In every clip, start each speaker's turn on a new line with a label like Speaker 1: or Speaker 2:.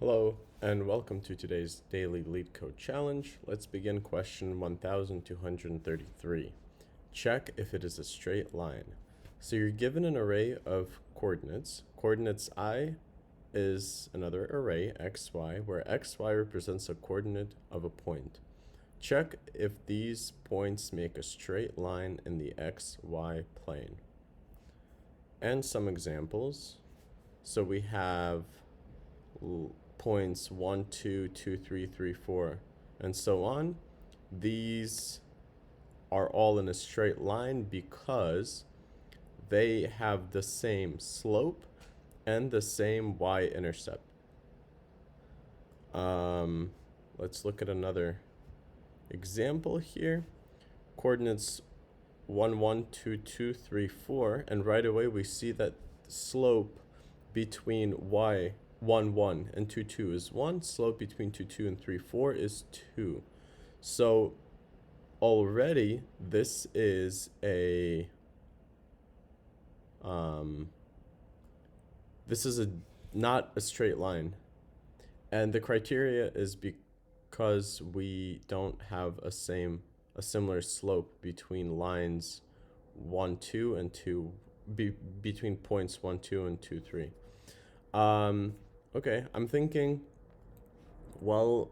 Speaker 1: Hello, and welcome to today's daily Leetcode challenge. Let's begin question 1233. Check if it is a straight line. So you're given an array of coordinates. Coordinates I is another array, xy, where xy represents a coordinate of a point. Check if these points make a straight line in the xy plane. And some examples. So we have points 1, 2, 2, 3, 3, 4, and so on. These are all in a straight line because they have the same slope and the same y-intercept. Let's look at another example here. Coordinates 1, 1, 2, 2, 3, 4, and right away we see that the slope between 1, 1 and 2, 2 is 1. Slope between 2, 2 and 3, 4 is 2. So already this is not a straight line. And the criteria is because we don't have a similar slope between lines 1, 2 and 2 between points 1, 2 and 2, 3. Okay, I'm thinking, well,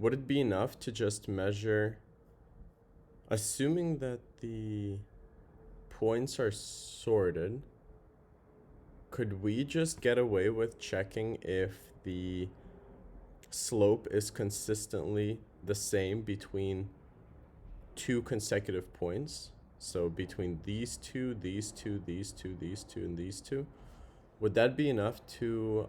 Speaker 1: would it be enough to just measure, assuming that the points are sorted, could we just get away with checking if the slope is consistently the same between two consecutive points? So between these two, these two, these two, these two, and these two? Would that be enough to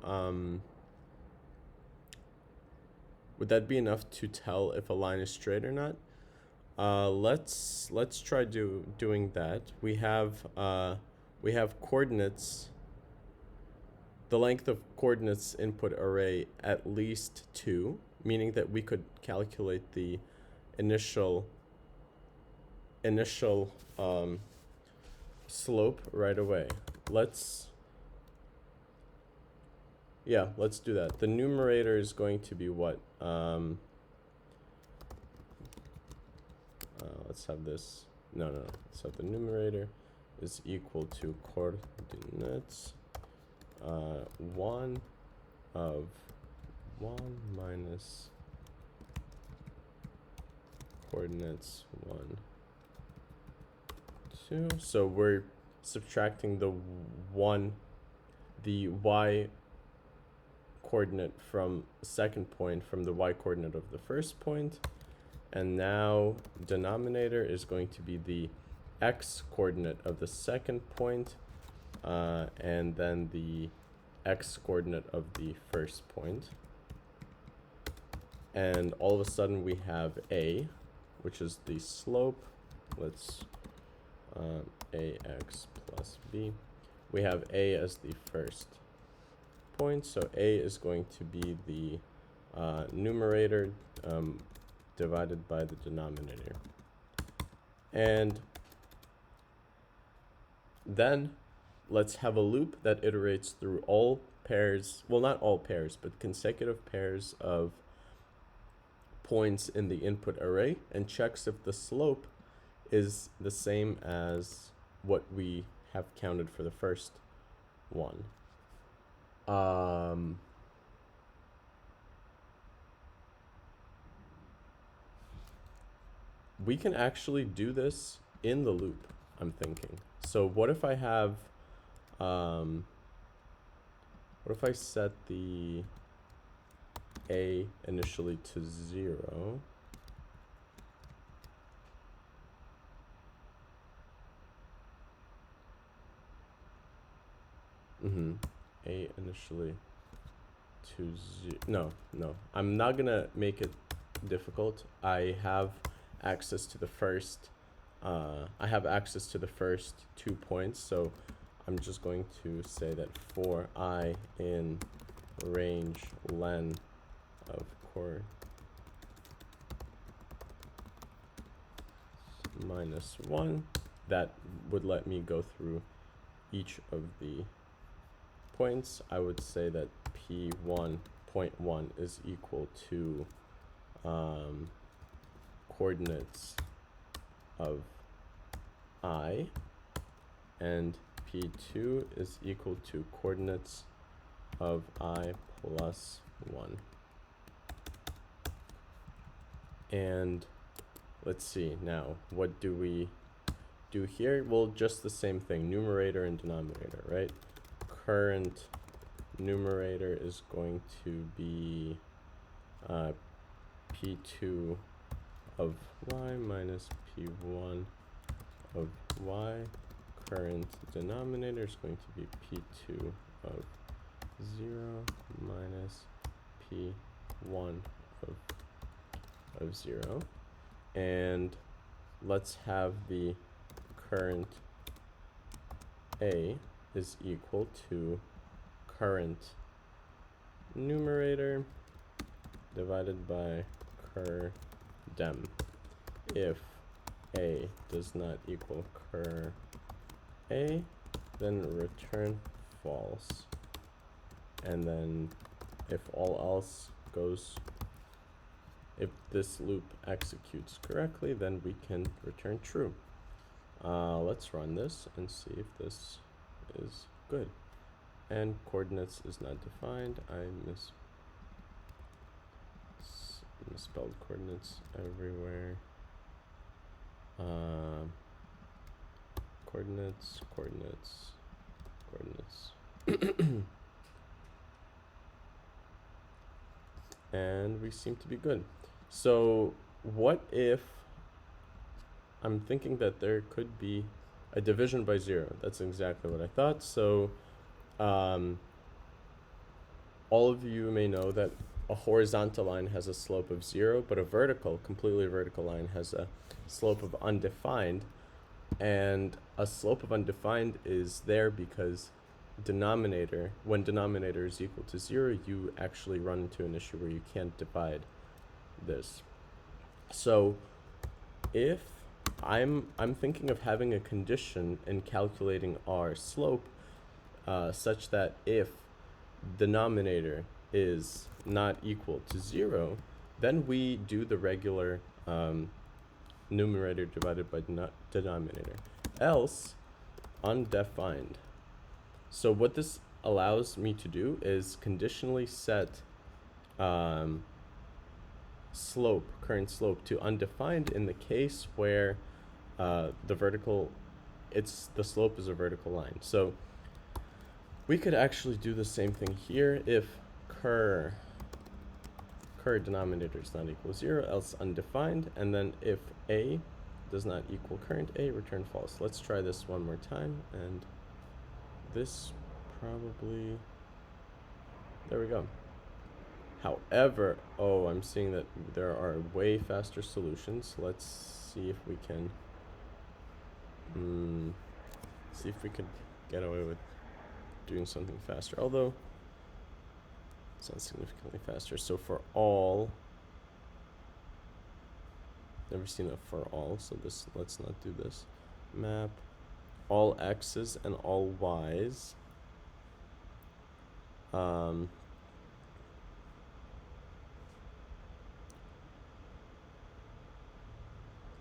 Speaker 1: tell if a line is straight or not? Let's try doing that. We have coordinates. The length of coordinates input array at least 2, meaning that we could calculate the initial slope right away. Let's do that. The numerator is going to be what? Let's have this. No. Let's have the numerator is equal to coordinates 1 of 1 minus coordinates 1, 2. So we're subtracting the y coordinate from the second point from the y coordinate of the first point, and now denominator is going to be the x coordinate of the second point, and then the x coordinate of the first point. And all of a sudden we have a, which is the slope. Let's ax plus b. We have a as the first point, so a is going to be the numerator divided by the denominator. And then let's have a loop that iterates through all pairs, well, not all pairs, but consecutive pairs of points in the input array, and checks if the slope is the same as what we have counted for the first one. We can actually do this in the loop, I'm thinking. So what if I have, what if I set the a initially to 0? A initially to 0. No, I'm not gonna make it difficult. I have access to the first 2 points, so I'm just going to say that for I in range len of course minus 1, that would let me go through each of the points. I would say that P1 0.1 is equal to coordinates of I, and P2 is equal to coordinates of I plus 1. And let's see now, what do we do here? Well, just the same thing, numerator and denominator, right? Current numerator is going to be P2 of y minus P1 of y. Current denominator is going to be P2 of 0 minus P1 of 0. And let's have the current A is equal to current numerator divided by cur dem. If A does not equal cur A, then return false. And then if all else goes, if this loop executes correctly, then we can return true. Let's run this and see if this is good. And coordinates is not defined. I misspelled coordinates everywhere. Coordinates. And we seem to be good. So what if I'm thinking that there could be a division by 0? That's exactly what I thought. So all of you may know that a horizontal line has a slope of 0, but a completely vertical line has a slope of undefined. And a slope of undefined is there because when denominator is equal to 0, you actually run into an issue where you can't divide this. So if I'm thinking of having a condition in calculating our slope such that if denominator is not equal to 0, then we do the regular numerator divided by denominator, else undefined. So what this allows me to do is conditionally set current slope to undefined in the case where the slope is a vertical line. So we could actually do the same thing here if cur denominator is not equal to 0, else undefined, and then if A does not equal current A, return false. Let's try this one more time, and this probably, there we go. However, I'm seeing that there are way faster solutions. Let's see if we can get away with doing something faster, although it's not significantly faster. So for all, never seen a for all, so let's not do this. Map all x's and all y's.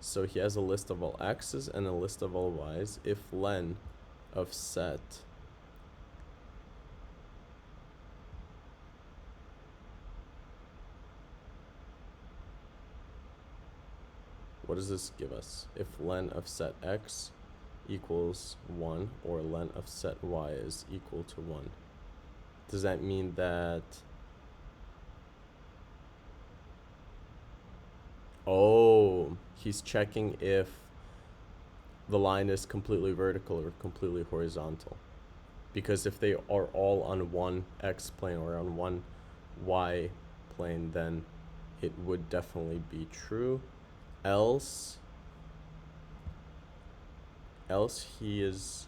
Speaker 1: So he has a list of all x's and a list of all y's if len of set what does this give us? If len of set x equals 1 or len of set y is equal to 1. Does that mean that he's checking if the line is completely vertical or completely horizontal? Because if they are all on one x plane or on one y plane, then it would definitely be true. Else he is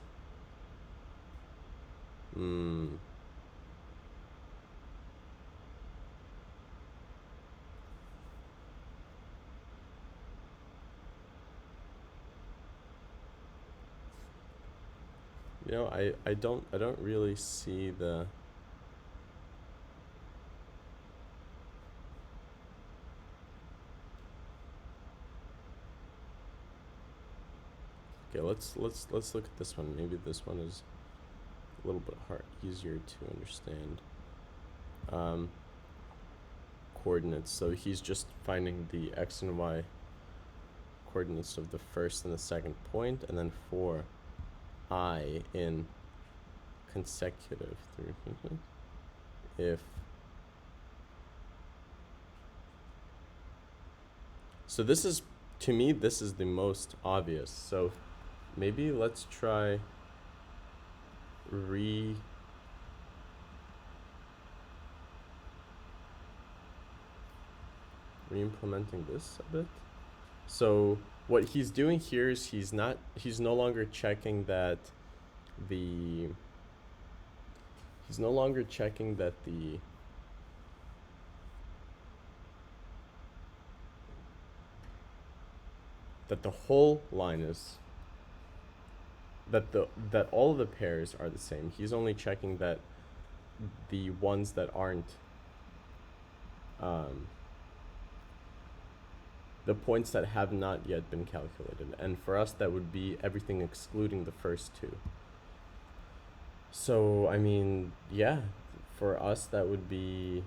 Speaker 1: I don't really see the Okay, let's look at this one. Maybe this one is a little bit easier to understand. Coordinates. So he's just finding the x and y coordinates of the first and the second point, and then for I in consecutive if so this is, to me, this is the most obvious. So maybe let's try re-implementing this a bit. So what he's doing here is he's no longer checking that the that the whole line is that all of the pairs are the same. He's only checking that the ones that aren't the points that have not yet been calculated, and for us that would be everything excluding the first two. So I mean, yeah, for us that would be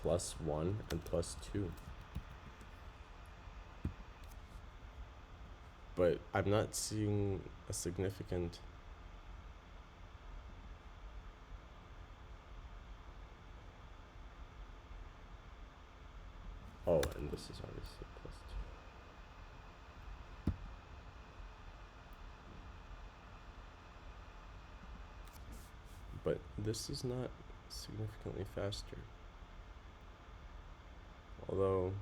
Speaker 1: +1 and +2. But I'm not seeing a significant and this is obviously +2. But this is not significantly faster. Although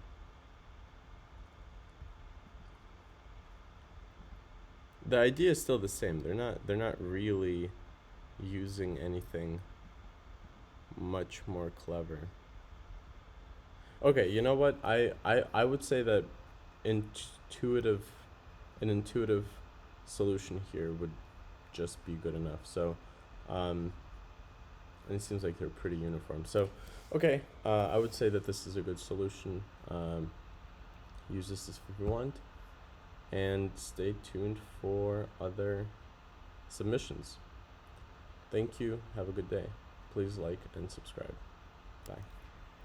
Speaker 1: the idea is still the same. They're not really using anything much more clever. Okay, you know what? I would say that an intuitive solution here would just be good enough. So and it seems like they're pretty uniform. So okay, I would say that this is a good solution. Use this if you want, and stay tuned for other submissions. Thank you. Have a good day. Please like and subscribe. Bye.